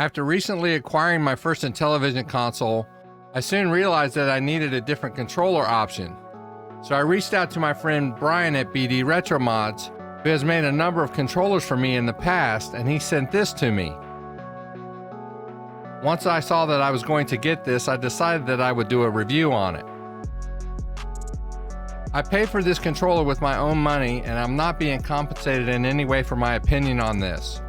After recently acquiring my first Intellivision console, I soon realized that I needed a different controller option. So I reached out to my friend Brian at BD RetroMods, who has made a number of controllers for me in the past, and he sent this to me. Once I saw that I was going to get this, I decided that I would do a review on it. I paid for this controller with my own money, and I'm not being compensated in any way for my opinion on this.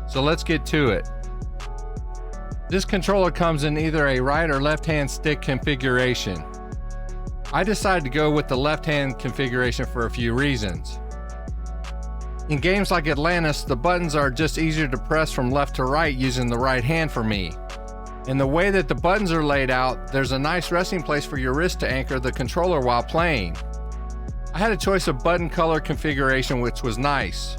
So let's get to it. This controller comes in either a right or left-hand stick configuration. I decided to go with the left-hand configuration for a few reasons. In games like Atlantis, the buttons are just easier to press from left to right using the right hand for me. And the way that the buttons are laid out, there's a nice resting place for your wrist to anchor the controller while playing. I had a choice of button color configuration, which was nice.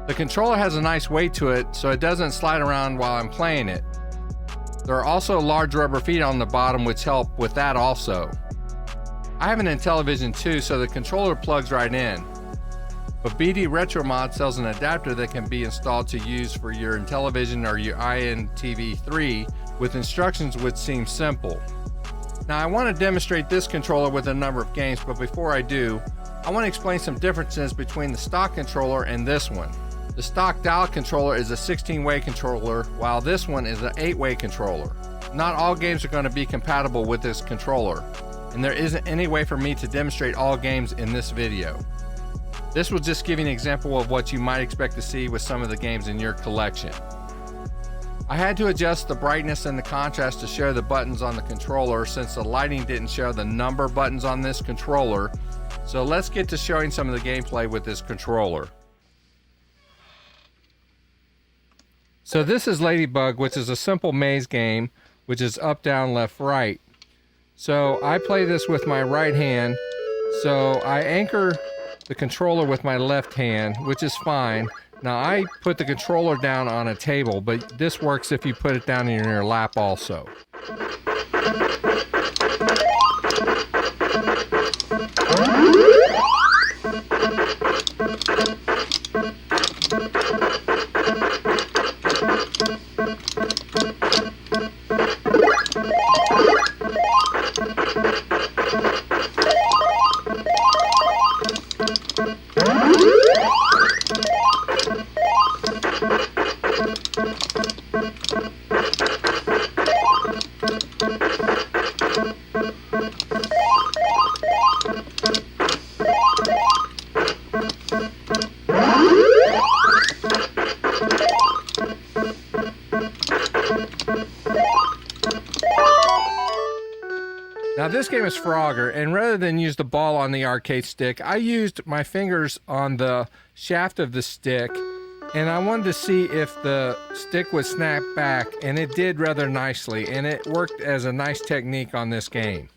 The controller has a nice weight to it, so it doesn't slide around while I'm playing it. There are also large rubber feet on the bottom which help with that also. I have an Intellivision too, so the controller plugs right in. But BD RetroMod sells an adapter that can be installed to use for your Intellivision or your INTV3 with instructions which seem simple. Now I want to demonstrate this controller with a number of games, but before I do, I want to explain some differences between the stock controller and this one. The stock dial controller is a 16-way controller, while this one is an 8-way controller. Not all games are going to be compatible with this controller, and there isn't any way for me to demonstrate all games in this video. This will just give you an example of what you might expect to see with some of the games in your collection. I had to adjust the brightness and the contrast to show the buttons on the controller since the lighting didn't show the number buttons on this controller. So let's get to showing some of the gameplay with this controller. So this is Ladybug, which is a simple maze game, which is up, down, left, right. So I play this with my right hand. So I anchor the controller with my left hand, which is fine. Now I put the controller down on a table, but this works if you put it down in your lap also. Now this game is Frogger, and rather than use the ball on the arcade stick, I used my fingers on the shaft of the stick, and I wanted to see if the stick would snap back, and it did rather nicely, and it worked as a nice technique on this game.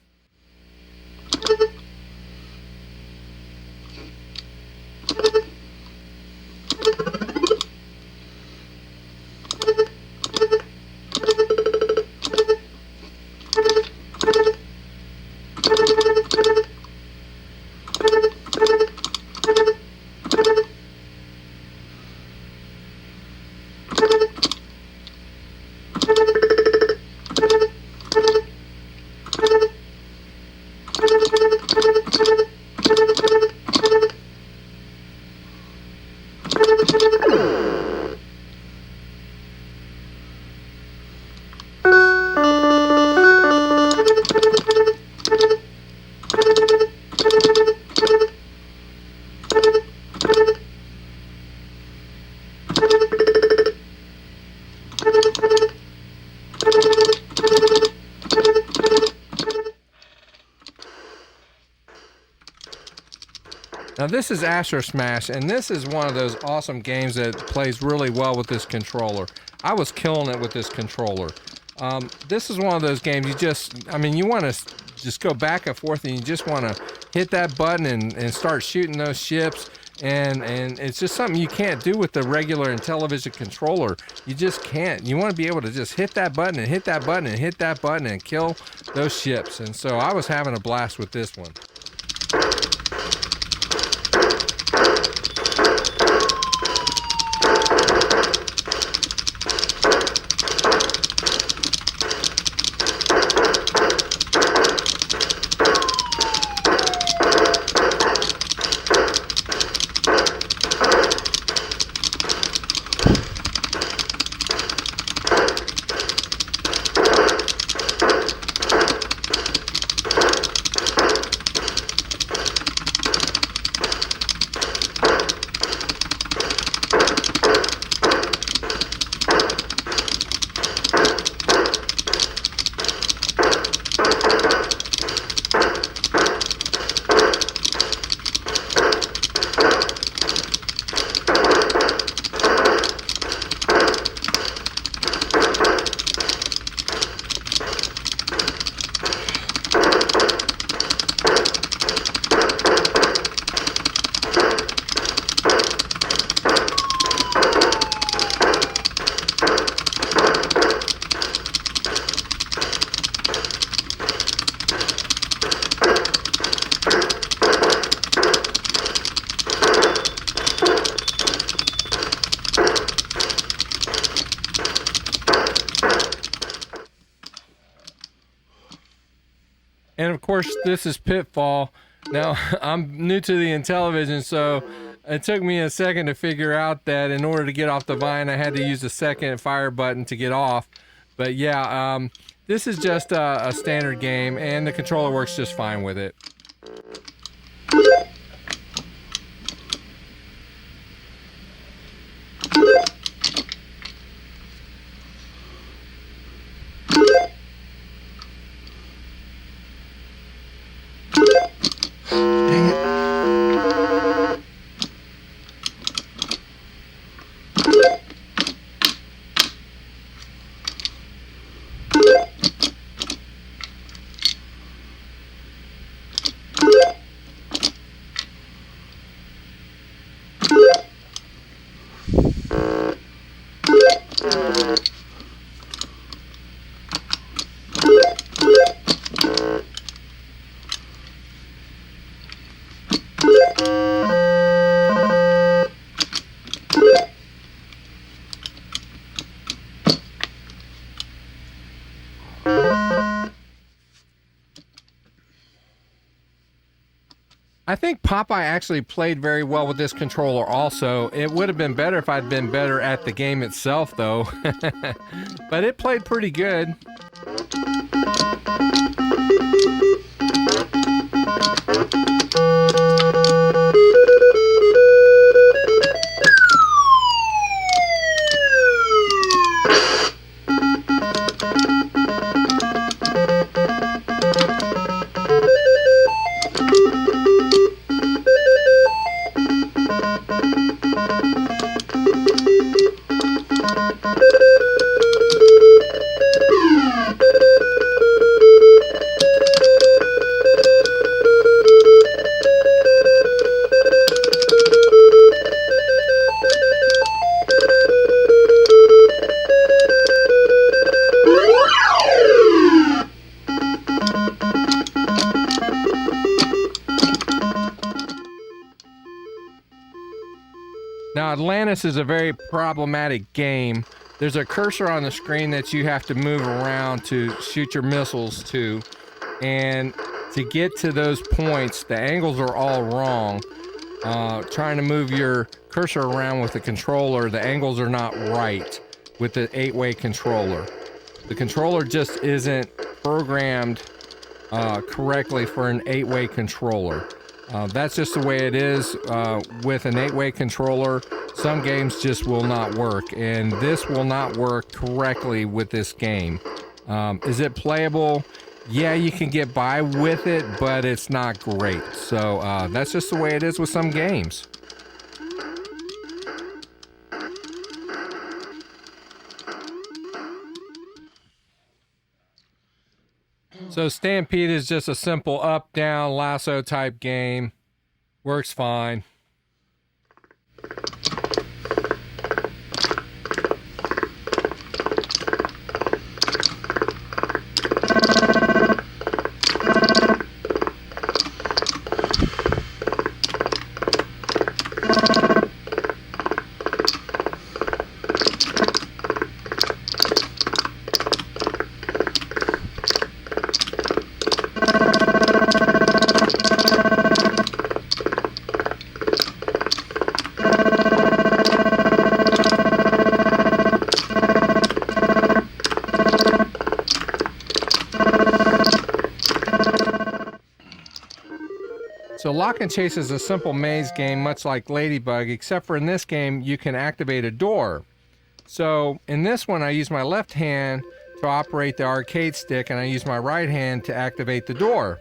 Now this is Astro Smash, and this is one of those awesome games that plays really well with this controller. I was killing it with this controller. This is one of those games you want to just go back and forth, and you just want to hit that button and start shooting those ships. And it's just something you can't do with the regular Intellivision controller. You just can't. You want to be able to just hit that button and hit that button and hit that button and kill those ships. And so I was having a blast with this one. And of course, this is Pitfall. Now, I'm new to the Intellivision, so it took me a second to figure out that in order to get off the vine, I had to use the second fire button to get off. But yeah, this is just a standard game, and the controller works just fine with it. I think Popeye actually played very well with this controller also. It would have been better if I'd been better at the game itself though. But it played pretty good. Now, Atlantis is a very problematic game. There's a cursor on the screen that you have to move around to shoot your missiles to. And to get to those points, the angles are all wrong. Trying to move your cursor around with the controller, the angles are not right with the 8-way controller. The controller just isn't programmed correctly for an 8-way controller. That's just the way it is with an 8-way controller. Some games just will not work, and this will not work correctly with this game. Is it playable? Yeah, you can get by with it, but it's not great. So that's just the way it is with some games. So Stampede is just a simple up-down lasso type game. Works fine. So Lock and Chase is a simple maze game, much like Ladybug, except for in this game, you can activate a door. So in this one, I use my left hand to operate the arcade stick, and I use my right hand to activate the door.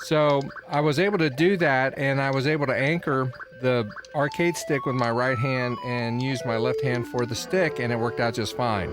So I was able to do that, and I was able to anchor the arcade stick with my right hand and use my left hand for the stick, and it worked out just fine.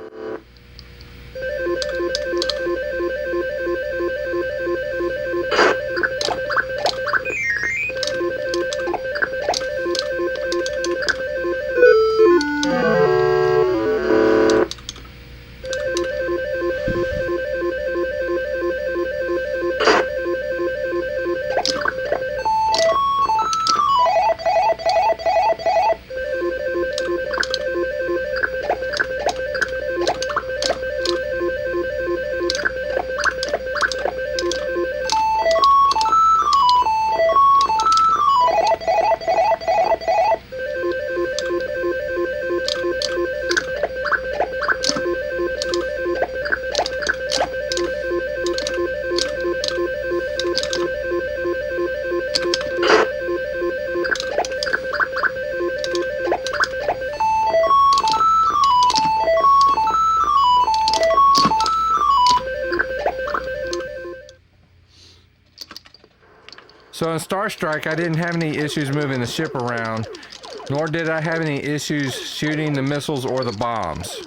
in Star Strike, I didn't have any issues moving the ship around, nor did I have any issues shooting the missiles or the bombs.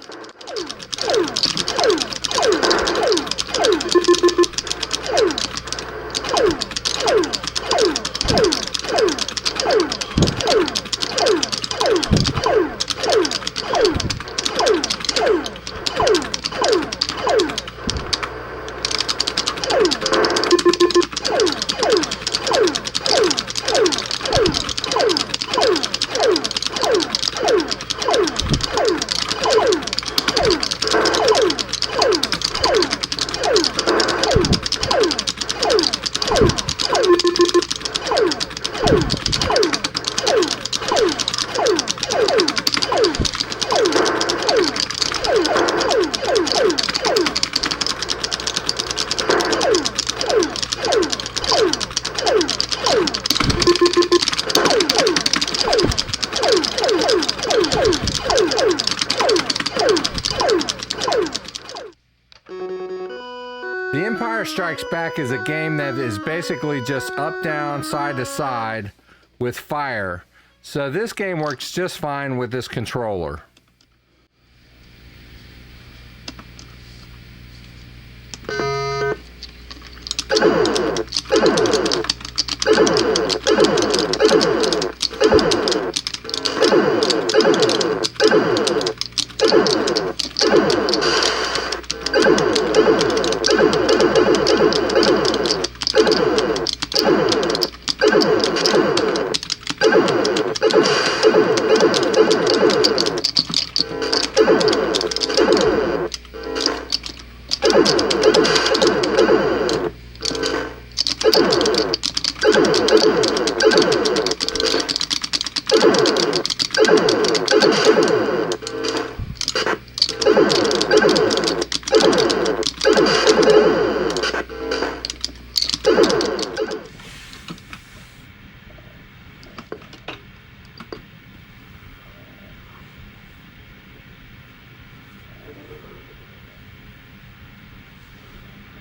The Empire Strikes Back is a game that is basically just up, down, side to side with fire. So this game works just fine with this controller.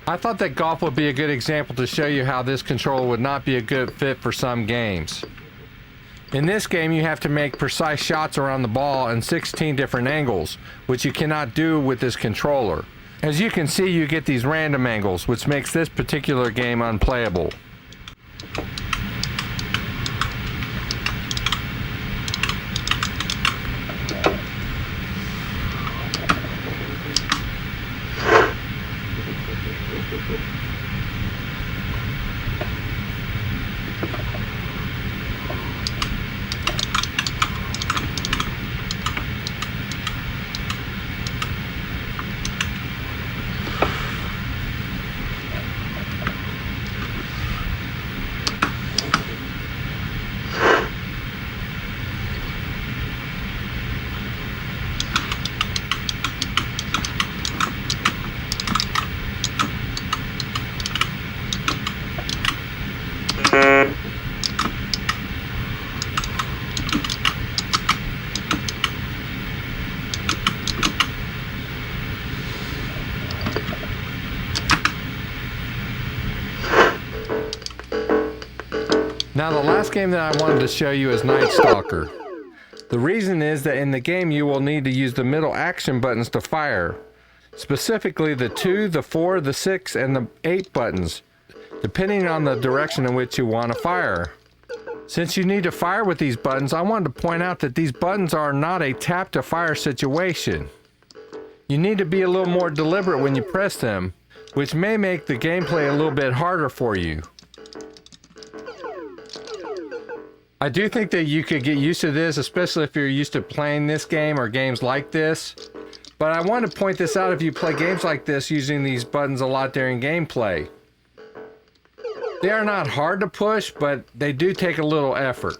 I thought that golf would be a good example to show you how this controller would not be a good fit for some games. In this game, you have to make precise shots around the ball in 16 different angles, which you cannot do with this controller. As you can see, you get these random angles, which makes this particular game unplayable. Now the last game that I wanted to show you is Night Stalker. The reason is that in the game you will need to use the middle action buttons to fire. Specifically the 2, the 4, the 6, and the 8 buttons, depending on the direction in which you want to fire. Since you need to fire with these buttons, I wanted to point out that these buttons are not a tap to fire situation. You need to be a little more deliberate when you press them, which may make the gameplay a little bit harder for you. I do think that you could get used to this, especially if you're used to playing this game or games like this. But I want to point this out if you play games like this using these buttons a lot during gameplay. They are not hard to push, but they do take a little effort.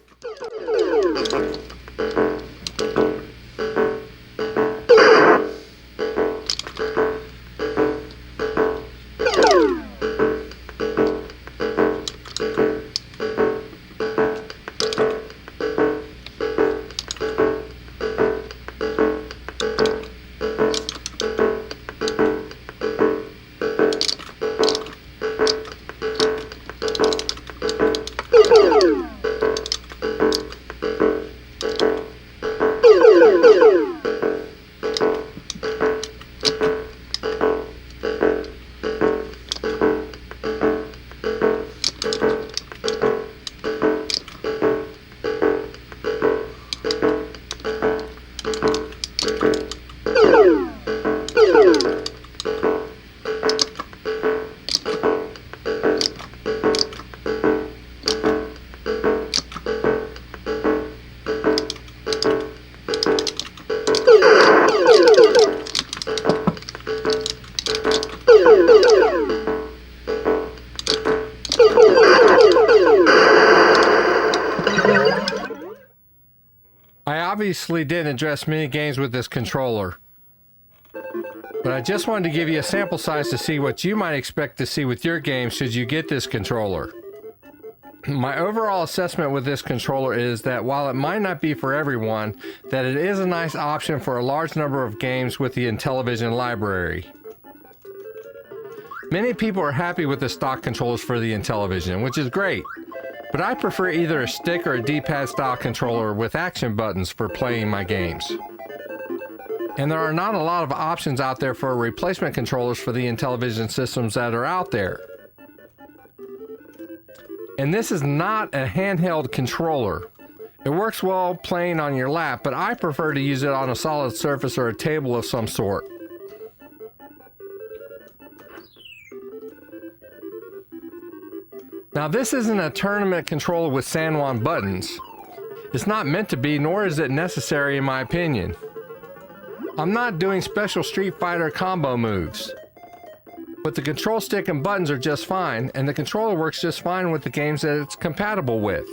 I obviously didn't address many games with this controller, but I just wanted to give you a sample size to see what you might expect to see with your game should you get this controller. My overall assessment with this controller is that while it might not be for everyone, that it is a nice option for a large number of games with the Intellivision library. Many people are happy with the stock controllers for the Intellivision, which is great, but I prefer either a stick or a D-pad style controller with action buttons for playing my games. And there are not a lot of options out there for replacement controllers for the Intellivision systems that are out there. And this is not a handheld controller. It works well playing on your lap, but I prefer to use it on a solid surface or a table of some sort. Now, this isn't a tournament controller with San Juan buttons. It's not meant to be, nor is it necessary in my opinion. I'm not doing special Street Fighter combo moves. But the control stick and buttons are just fine, and the controller works just fine with the games that it's compatible with.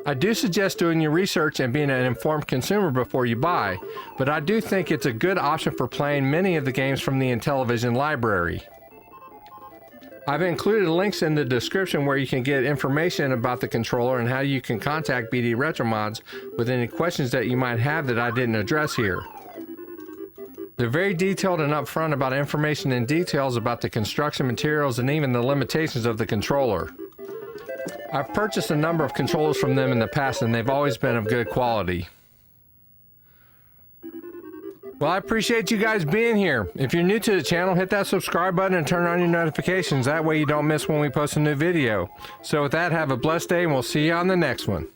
I do suggest doing your research and being an informed consumer before you buy, but I do think it's a good option for playing many of the games from the Intellivision library. I've included links in the description where you can get information about the controller and how you can contact BD RetroMods with any questions that you might have that I didn't address here. They're very detailed and upfront about information and details about the construction materials and even the limitations of the controller. I've purchased a number of controllers from them in the past and they've always been of good quality. Well, I appreciate you guys being here. If you're new to the channel, hit that subscribe button and turn on your notifications. That way you don't miss when we post a new video. So with that, have a blessed day and we'll see you on the next one.